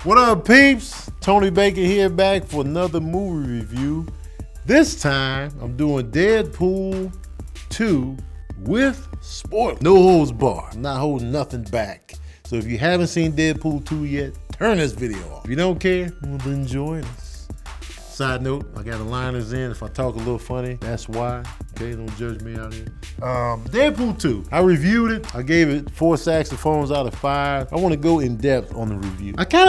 What up, peeps? Tony Baker here, back for another movie review. This time, I'm doing Deadpool 2 with spoilers. No holds barred. I'm not holding nothing back. So if you haven't seen Deadpool 2 yet, turn this video off. If you don't care, well, then join us. Side note, I got the liners in. If I talk a little funny, that's why. Okay, don't judge me out here. Deadpool 2. I reviewed it. I gave it 4 saxophones out of 5. I want to go in depth on the review. I kind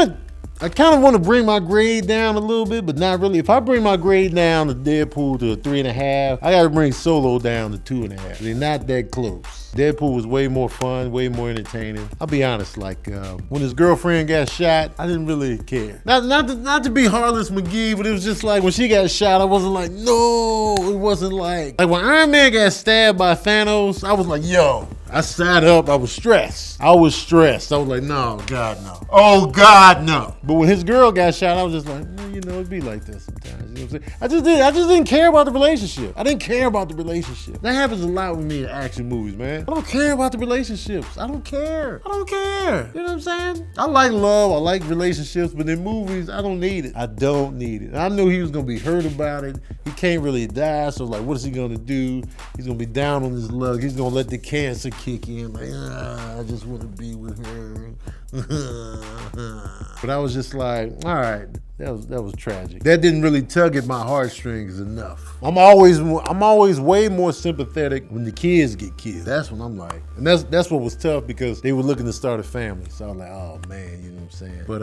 of want to bring my grade down a little bit, but not really. If I bring my grade down to Deadpool to a 3.5, I gotta bring Solo down to 2.5. They're not that close. Deadpool was way more fun, way more entertaining. I'll be honest, like when his girlfriend got shot, I didn't really care. Not to be Heartless McGee, but it was just like when she got shot, I wasn't like, no. It wasn't like when Iron Man got stabbed by Thanos, I was like, yo. I sat up, I was stressed. I was like, no, God, no. Oh, God, no. But when his girl got shot, I was just like, you know, it'd be like this sometimes. You know what I'm saying? I just didn't care about the relationship. I didn't care about the relationship. That happens a lot with me in action movies, man. I don't care about the relationships. I don't care. You know what I'm saying? I like love, I like relationships, but in movies, I don't need it. I don't need it. I knew he was gonna be hurt about it. He can't really die, so like, what is he gonna do? He's gonna be down on his luck. He's gonna let the cancer kick in, like, I just want to be with her. But I was just like, all right, that was tragic. That didn't really tug at my heartstrings enough. I'm always way more sympathetic when the kids get killed. That's when I'm like, and that's what was tough because they were looking to start a family. So I was like, oh man, you know what I'm saying? But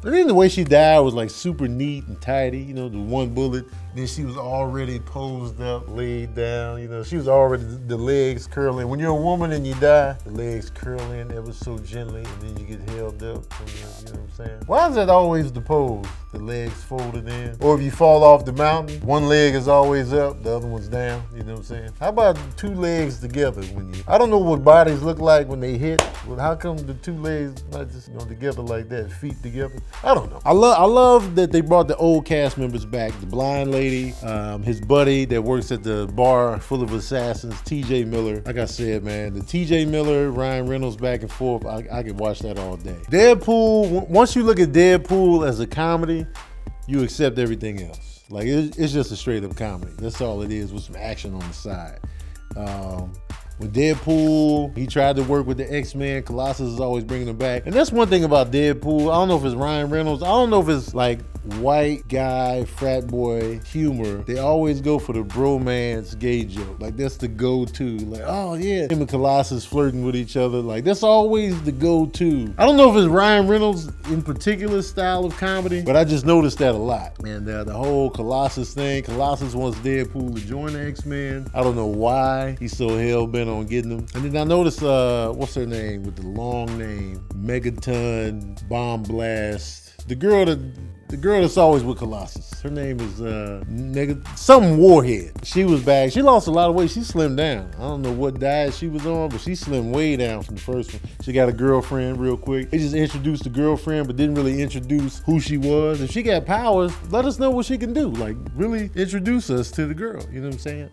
and then the way she died was like super neat and tidy, you know, the one bullet. Then she was already posed up, laid down, you know, she was already, the legs curling. When you're a woman and you die, the legs curl in ever so gently, and then you get held up, you know what I'm saying? Why is that always the pose? The legs folded in? Or if you fall off the mountain, one leg is always up, the other one's down, you know what I'm saying? How about 2 legs together when you, I don't know what bodies look like when they hit, but how come the 2 legs not just, you know, together like that, feet together? I don't know. I love that they brought the old cast members back. The blind lady, his buddy that works at the bar full of assassins, TJ Miller. Like I said, man, the TJ Miller, Ryan Reynolds back and forth, I could watch that all day. Deadpool, once you look at Deadpool as a comedy, you accept everything else. Like, it's just a straight up comedy. That's all it is with some action on the side. With Deadpool, he tried to work with the X-Men. Colossus is always bringing him back. And that's one thing about Deadpool. I don't know if it's Ryan Reynolds. I don't know if it's like white guy, frat boy humor. They always go for the bromance gay joke. Like, that's the go-to. Like, oh yeah, him and Colossus flirting with each other. Like, that's always the go-to. I don't know if it's Ryan Reynolds in particular style of comedy, but I just noticed that a lot. And the whole Colossus thing, Colossus wants Deadpool to join the X-Men. I don't know why he's so hell-bent on getting them. And then I noticed, what's her name with the long name? Megaton, Bomb Blast. The girl that's always with Colossus. Her name is something Warhead. She was back. She lost a lot of weight. She slimmed down. I don't know what diet she was on, but she slimmed way down from the first one. She got a girlfriend real quick. They just introduced the girlfriend, but didn't really introduce who she was. If she got powers, let us know what she can do. Like, really introduce us to the girl. You know what I'm saying?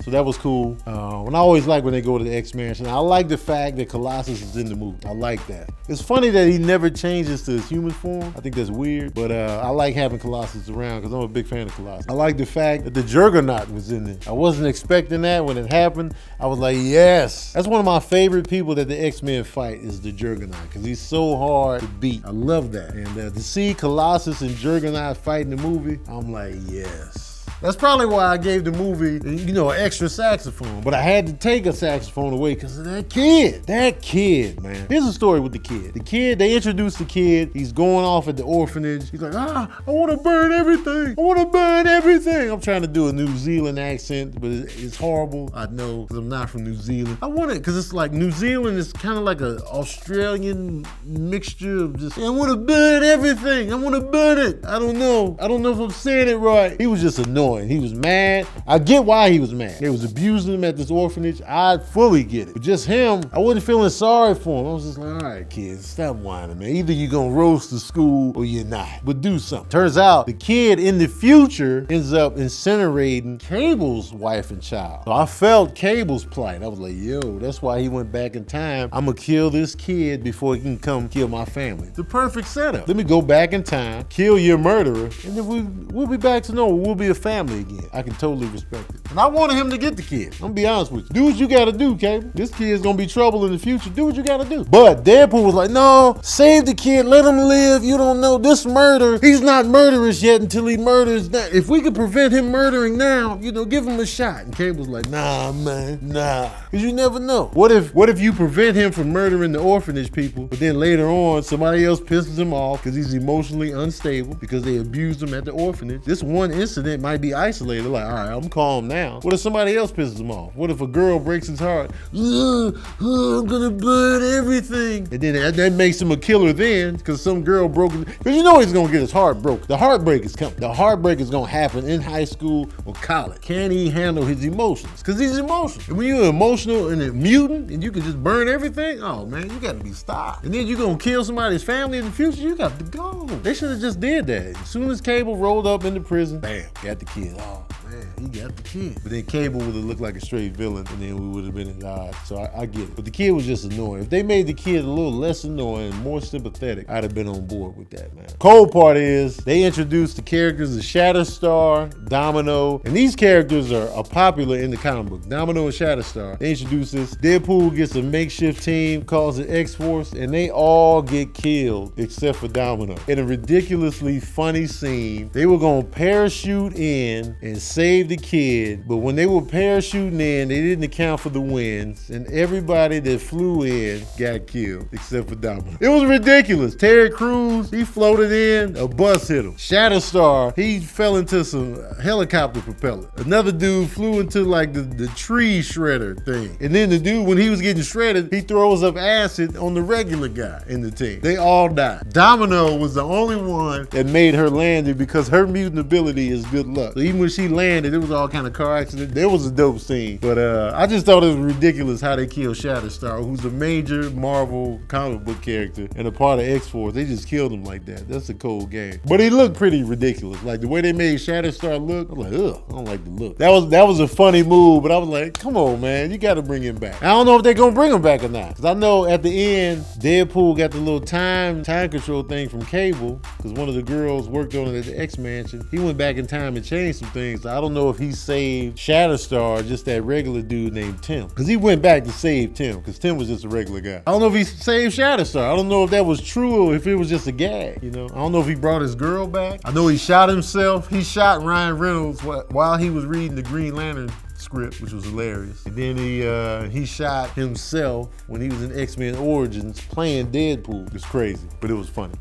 So that was cool. And I always like when they go to the X-Mansion. I like the fact that Colossus is in the movie. I like that. It's funny that he never changes to his human form. I think that's weird, but I like having Colossus around because I'm a big fan of Colossus. I like the fact that the Juggernaut was in there. I wasn't expecting that when it happened. I was like, yes. That's one of my favorite people that the X-Men fight is the Juggernaut because he's so hard to beat. I love that. And to see Colossus and Juggernaut fight in the movie, I'm like, yes. That's probably why I gave the movie, you know, an extra saxophone. But I had to take a saxophone away because of that kid. That kid, man. Here's the story with the kid. The kid, they introduced the kid. He's going off at the orphanage. He's like, I want to burn everything. I want to burn everything. I'm trying to do a New Zealand accent, but it's horrible. I know, because I'm not from New Zealand. I want it, because it's like New Zealand is kind of like an Australian mixture of just, I want to burn everything. I want to burn it. I don't know if I'm saying it right. He was just annoying. annoying. He was mad. I get why he was mad. They was abusing him at this orphanage. I fully get it. But just him, I wasn't feeling sorry for him. I was just like, all right, kids, stop whining, man. Either you're gonna roast the school or you're not. But do something. Turns out the kid in the future ends up incinerating Cable's wife and child. So I felt Cable's plight. I was like, yo, that's why he went back in time. I'm gonna kill this kid before he can come kill my family. The perfect setup. Let me go back in time, kill your murderer, and then we'll be back to normal. We'll be a family again. I can totally respect it. And I wanted him to get the kid. I'm gonna be honest with you. Do what you gotta do, Cable. This kid's gonna be trouble in the future. Do what you gotta do. But Deadpool was like, no, save the kid, let him live. You don't know this murder. He's not murderous yet until he murders now. If we could prevent him murdering now, give him a shot. And Cable's like, nah, man, nah. Cause you never know. What if you prevent him from murdering the orphanage people, but then later on somebody else pisses him off because he's emotionally unstable because they abused him at the orphanage. This one incident might be isolated, like, all right, I'm calm now. What if somebody else pisses him off? What if a girl breaks his heart? I'm gonna burn everything. And then that makes him a killer then, because some girl broke it. Because he's gonna get his heart broke. The heartbreak is coming. The heartbreak is gonna happen in high school or college. Can he handle his emotions? Because he's emotional. And when you're emotional and a mutant and you can just burn everything, oh man, you gotta be stopped. And then you're gonna kill somebody's family in the future, you got to go. They should have just did that. As soon as Cable rolled up into prison, bam, got the kid. Oh man, he got the kid. But then Cable would have looked like a straight villain and then we would have been at odds. So I get it. But the kid was just annoying. If they made the kid a little less annoying, more sympathetic, I'd have been on board with that, man. Cold part is they introduced the characters of Shatterstar, Domino, and these characters are popular in the comic book. Domino and Shatterstar. They introduce this. Deadpool gets a makeshift team, calls it X-Force, and they all get killed except for Domino. In a ridiculously funny scene, they were gonna parachute in and save the kid, but when they were parachuting in, they didn't account for the winds, and everybody that flew in got killed except for Domino. It was ridiculous. Terry Crews, he floated in, a bus hit him. Shatterstar, he fell into some helicopter propeller. Another dude flew into like the tree shredder thing. And then the dude, when he was getting shredded, he throws up acid on the regular guy in the team. They all died. Domino was the only one that made her landing because her mutant ability is good luck. So even when she landed, it was all kind of car accident. There was a dope scene. But I just thought it was ridiculous how they killed Shatterstar, who's a major Marvel comic book character and a part of X-Force. They just killed him like that. That's a cold game. But he looked pretty ridiculous. Like the way they made Shatterstar look, I'm like, ugh, I don't like the look. That was a funny move, but I was like, come on, man, you gotta bring him back. I don't know if they're gonna bring him back or not. Cause I know at the end, Deadpool got the little time control thing from Cable, because one of the girls worked on it at the X-Mansion. He went back in time and changed some things. So I don't know if he saved Shatterstar or just that regular dude named Tim. Because he went back to save Tim, because Tim was just a regular guy. I don't know if he saved Shatterstar. I don't know if that was true or if it was just a gag, I don't know if he brought his girl back. I know he shot himself. He shot Ryan Reynolds while he was reading the Green Lantern script, which was hilarious. And then he shot himself when he was in X-Men Origins playing Deadpool. It's crazy, but it was funny.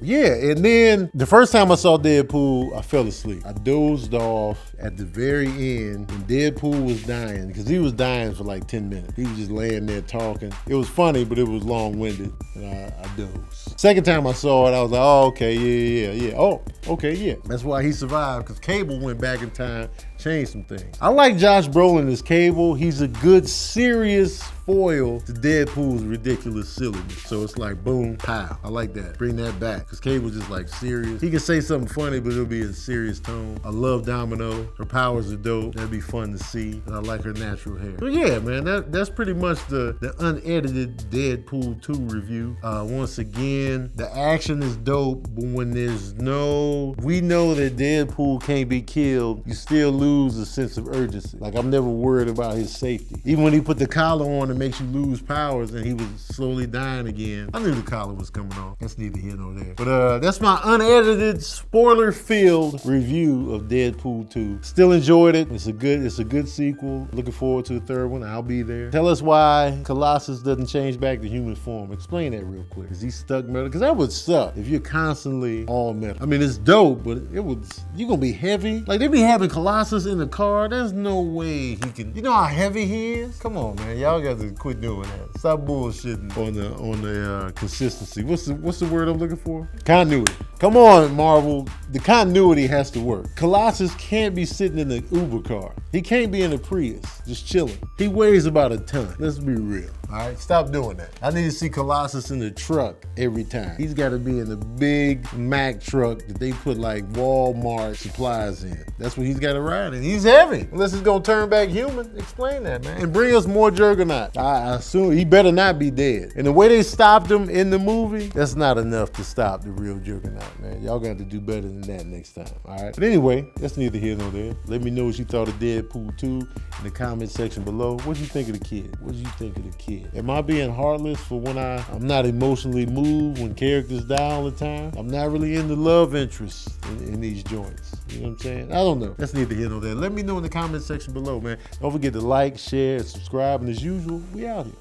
Yeah, and then the first time I saw Deadpool, I fell asleep. I dozed off at the very end when Deadpool was dying, because he was dying for like 10 minutes. He was just laying there talking. It was funny, but it was long-winded, and I dozed. Second time I saw it, I was like, oh, okay, yeah. Oh, okay, yeah. That's why he survived, because Cable went back in time, changed some things. I like Josh Brolin as Cable. He's a good, serious foil to Deadpool's ridiculous silliness. So it's like boom, pow. I like that. Bring that back. Because Cable's just like serious. He can say something funny, but it'll be in a serious tone. I love Domino. Her powers are dope. That'd be fun to see. And I like her natural hair. So yeah, man, that's pretty much the unedited Deadpool 2 review. Once again, the action is dope, but when we know that Deadpool can't be killed, you still lose a sense of urgency. Like, I'm never worried about his safety. Even when he put the collar on, it makes you lose powers and he was slowly dying again. I knew the collar was coming off. That's neither here nor there. But that's my unedited, spoiler-filled review of Deadpool 2. Still enjoyed it. It's a good sequel. Looking forward to the third one. I'll be there. Tell us why Colossus doesn't change back to human form. Explain that real quick. Is he stuck metal? Because that would suck if you're constantly all metal. I mean, it's dope, but you're gonna be heavy. Like, they be having Colossus in the car. There's no way he can. You know how heavy he is? Come on, man. Y'all got to to quit doing that. Stop bullshitting on the consistency. What's the word I'm looking for? Continuity. Come on, Marvel. The continuity has to work. Colossus can't be sitting in the Uber car. He can't be in a Prius, just chilling. He weighs about a ton. Let's be real. All right, stop doing that. I need to see Colossus in the truck every time. He's got to be in the big Mack truck that they put like Walmart supplies in. That's what he's got to ride in. He's heavy. Unless he's gonna turn back human. Explain that, man. And bring us more Juggernaut. I assume he better not be dead. And the way they stopped him in the movie, that's not enough to stop the real Juggernaut, man. Y'all got to do better than that next time, all right? But anyway, that's neither here nor there. Let me know what you thought of Deadpool 2 in the comment section below. What you think of the kid? What did you think of the kid? Am I being heartless for when I'm not emotionally moved when characters die all the time? I'm not really into love interests in these joints. You know what I'm saying? I don't know. That's neither here nor there. Let me know in the comment section below, man. Don't forget to like, share, and subscribe. And as usual, we out here.